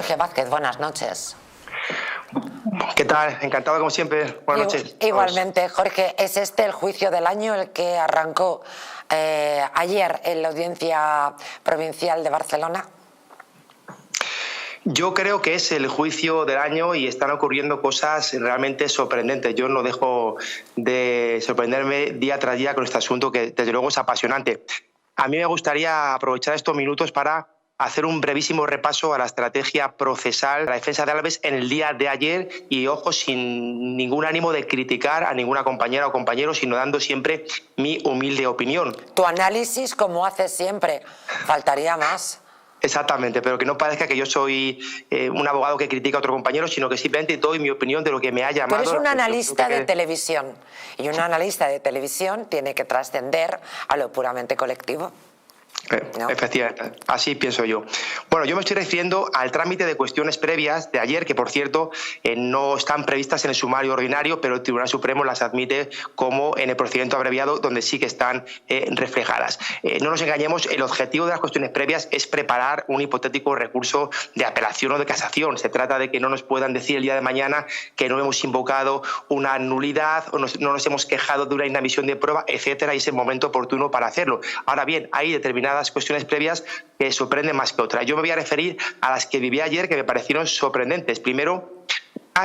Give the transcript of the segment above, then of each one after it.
Jorge Vázquez, buenas noches. ¿Qué tal? Encantado como siempre. Buenas noches. Igualmente, Jorge, ¿es este el juicio del año, el que arrancó ayer en la Audiencia Provincial de Barcelona? Yo creo que es el juicio del año y están ocurriendo cosas realmente sorprendentes. Yo no dejo de sorprenderme día tras día con este asunto, que desde luego es apasionante. A mí me gustaría aprovechar estos minutos para hacer un brevísimo repaso a la estrategia procesal de la defensa de Alves en el día de ayer y, ojo, sin ningún ánimo de criticar a ninguna compañera o compañero, sino dando siempre mi humilde opinión. Tu análisis, como haces siempre, faltaría más. Exactamente, pero que no parezca que yo soy un abogado que critica a otro compañero, sino que simplemente doy mi opinión de lo que me ha llamado. Tú eres un analista de televisión y un analista de televisión tiene que trascender a lo puramente colectivo. ¿No? Efectivamente, así pienso yo. Bueno, yo me estoy refiriendo al trámite de cuestiones previas de ayer, que por cierto no están previstas en el sumario ordinario, pero el Tribunal Supremo las admite como en el procedimiento abreviado, donde sí que están reflejadas. No nos engañemos, el objetivo de las cuestiones previas es preparar un hipotético recurso de apelación o de casación. Se trata de que no nos puedan decir el día de mañana que no hemos invocado una nulidad o no nos hemos quejado de una inadmisión de prueba, etcétera, y es el momento oportuno para hacerlo. Ahora bien, hay determinadas cuestiones previas que sorprenden más que otras. Yo me voy a referir a las que viví ayer, que me parecieron sorprendentes. Primero,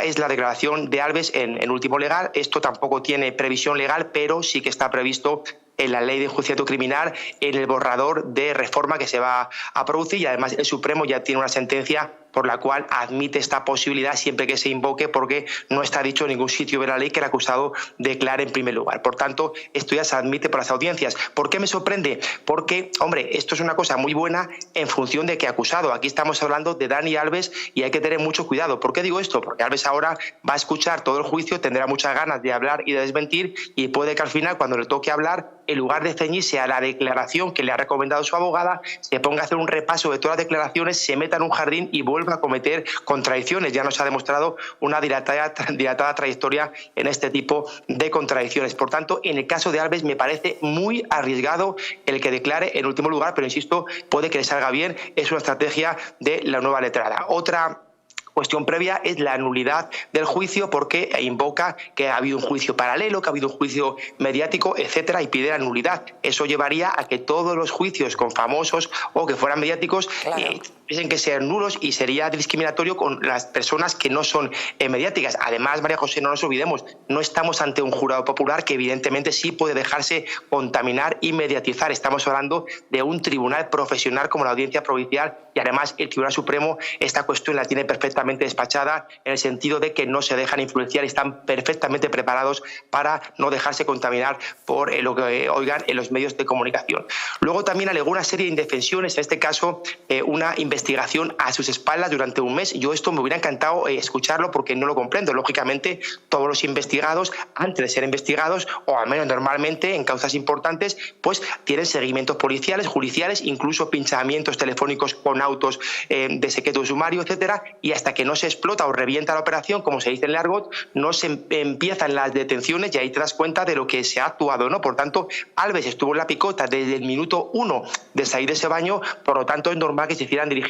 es la declaración de Alves en último legal. Esto tampoco tiene previsión legal, pero sí que está previsto en la ley de enjuiciamiento criminal, en el borrador de reforma que se va a producir, y además el Supremo ya tiene una sentencia por la cual admite esta posibilidad siempre que se invoque, porque no está dicho en ningún sitio de la ley que el acusado declare en primer lugar. Por tanto, esto ya se admite por las audiencias. ¿Por qué me sorprende? Porque, hombre, esto es una cosa muy buena en función de qué acusado. Aquí estamos hablando de Dani Alves y hay que tener mucho cuidado. ¿Por qué digo esto? Porque Alves ahora va a escuchar todo el juicio, tendrá muchas ganas de hablar y de desmentir, y puede que al final, cuando le toque hablar, en lugar de ceñirse a la declaración que le ha recomendado su abogada, se ponga a hacer un repaso de todas las declaraciones, se meta en un jardín y vuelva a cometer contradicciones. Ya nos ha demostrado una dilatada trayectoria en este tipo de contradicciones. Por tanto, en el caso de Alves me parece muy arriesgado el que declare en último lugar, pero insisto, puede que le salga bien. Es una estrategia de la nueva letrada. Otra cuestión previa es la nulidad del juicio, porque invoca que ha habido un juicio paralelo, que ha habido un juicio mediático, etcétera, y pide la nulidad. Eso llevaría a que todos los juicios con famosos o que fueran mediáticos tuviesen que ser nulos, y sería discriminatorio con las personas que no son mediáticas. Además, María José, no nos olvidemos, no estamos ante un jurado popular que evidentemente sí puede dejarse contaminar y mediatizar. Estamos hablando de un tribunal profesional como la Audiencia Provincial, y además el Tribunal Supremo esta cuestión la tiene perfectamente despachada, en el sentido de que no se dejan influenciar y están perfectamente preparados para no dejarse contaminar por lo que oigan en los medios de comunicación. Luego también alegó una serie de indefensiones, en este caso una investigación a sus espaldas durante un mes. Yo esto me hubiera encantado escucharlo, porque no lo comprendo. Lógicamente, todos los investigados, antes de ser investigados, o al menos normalmente en causas importantes, pues tienen seguimientos policiales, judiciales, incluso pinchamientos telefónicos con autos de secreto sumario, etcétera, y hasta que no se explota o revienta la operación, como se dice en el argot, no se empiezan las detenciones, y ahí te das cuenta de lo que se ha actuado, ¿no? Por tanto, Alves estuvo en la picota desde el minuto 1 de salir de ese baño, por lo tanto es normal que se hicieran diligencias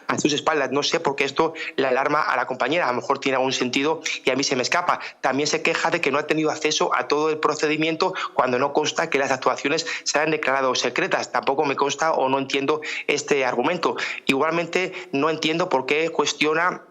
a sus espaldas. No sé por qué esto le alarma a la compañera, a lo mejor tiene algún sentido y a mí se me escapa. También se queja de que no ha tenido acceso a todo el procedimiento cuando no consta que las actuaciones se hayan declarado secretas. Tampoco me consta o no entiendo este argumento. Igualmente no entiendo por qué cuestiona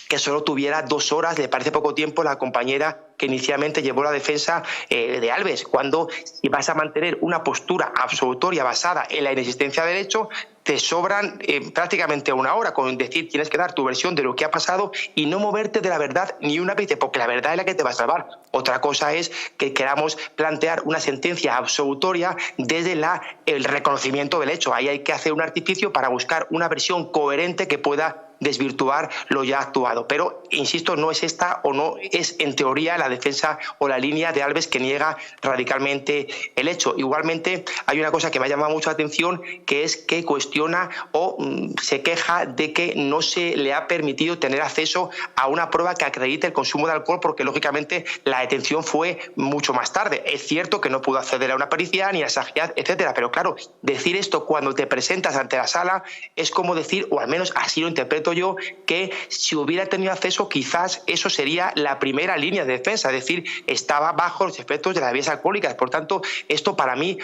que solo tuviera 2 horas, le parece poco tiempo, la compañera que inicialmente llevó la defensa de Alves, cuando, si vas a mantener una postura absolutoria basada en la inexistencia del hecho, te sobran prácticamente 1 hora, con decir tienes que dar tu versión de lo que ha pasado y no moverte de la verdad ni un ápice, porque la verdad es la que te va a salvar. Otra cosa es que queramos plantear una sentencia absolutoria desde el reconocimiento del hecho. Ahí hay que hacer un artificio para buscar una versión coherente que pueda desvirtuar lo ya actuado. Pero, insisto, no es esta o no es en teoría la defensa o la línea de Alves, que niega radicalmente el hecho. Igualmente, hay una cosa que me ha llamado mucho la atención, que es que cuestiona o se queja de que no se le ha permitido tener acceso a una prueba que acredite el consumo de alcohol, porque lógicamente la detención fue mucho más tarde. Es cierto que no pudo acceder a una pericia ni a sagiar, etcétera, pero claro, decir esto cuando te presentas ante la sala es como decir, o al menos así lo interpreto interpreto yo que si hubiera tenido acceso, quizás eso sería la primera línea de defensa, es decir, estaba bajo los efectos de las bebidas alcohólicas. Por tanto, esto para mí,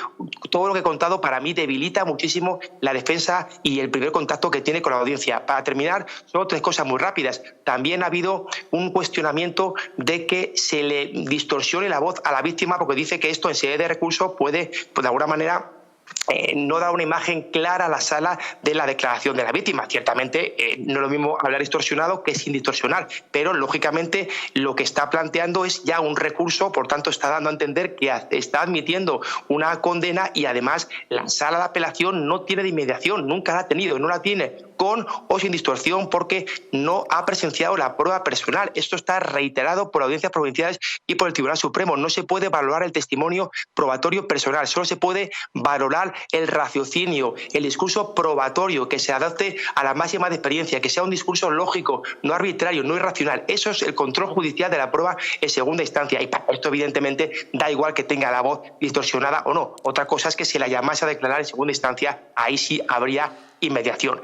todo lo que he contado, para mí debilita muchísimo la defensa y el primer contacto que tiene con la audiencia. Para terminar, solo 3 cosas muy rápidas. También ha habido un cuestionamiento de que se le distorsione la voz a la víctima, porque dice que esto en sede de recurso puede, pues, de alguna manera, no da una imagen clara a la sala de la declaración de la víctima. Ciertamente no es lo mismo hablar distorsionado que sin distorsionar, pero lógicamente lo que está planteando es ya un recurso, por tanto está dando a entender que está admitiendo una condena y además la sala de apelación no tiene de inmediación, nunca la ha tenido, no la tiene con o sin distorsión porque no ha presenciado la prueba personal. Esto está reiterado por audiencias provinciales y por el Tribunal Supremo. No se puede valorar el testimonio probatorio personal, solo se puede valorar el raciocinio, el discurso probatorio que se adapte a la máxima de experiencia, que sea un discurso lógico, no arbitrario, no irracional. Eso es el control judicial de la prueba en segunda instancia y para esto evidentemente da igual que tenga la voz distorsionada o no. Otra cosa es que si la llamase a declarar en segunda instancia, ahí sí habría inmediación.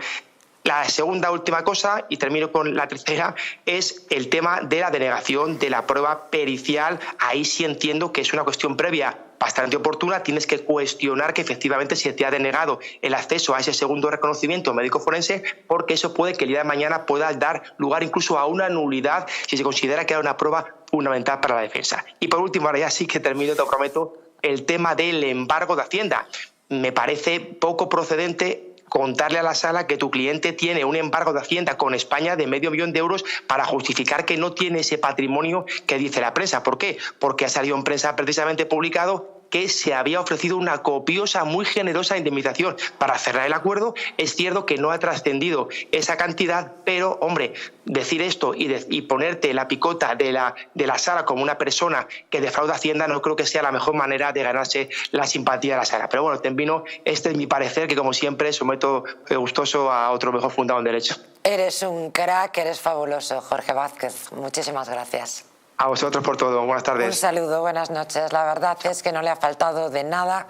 La segunda última cosa, y termino con la tercera, es el tema de la denegación de la prueba pericial. Ahí sí entiendo que es una cuestión previa bastante oportuna, tienes que cuestionar que efectivamente se te ha denegado el acceso a ese segundo reconocimiento médico forense, porque eso puede que el día de mañana pueda dar lugar incluso a una nulidad si se considera que era una prueba fundamental para la defensa. Y por último, ahora ya sí que termino, te prometo, el tema del embargo de Hacienda. Me parece poco procedente contarle a la sala que tu cliente tiene un embargo de Hacienda con España de $500.000 para justificar que no tiene ese patrimonio que dice la prensa. ¿Por qué? Porque ha salido en prensa precisamente publicado que se había ofrecido una copiosa, muy generosa indemnización para cerrar el acuerdo. Es cierto que no ha trascendido esa cantidad, pero, hombre, decir esto y ponerte la picota de la sala como una persona que defrauda Hacienda no creo que sea la mejor manera de ganarse la simpatía de la sala. Pero bueno, termino, este es mi parecer, que como siempre someto gustoso a otro mejor fundado en Derecho. Eres un crack, eres fabuloso, Jorge Vázquez. Muchísimas gracias. A vosotros por todo. Buenas tardes. Un saludo, buenas noches. La verdad es que no le ha faltado de nada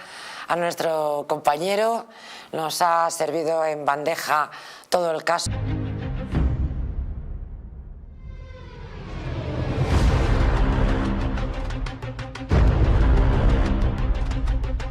a nuestro compañero. Nos ha servido en bandeja todo el caso.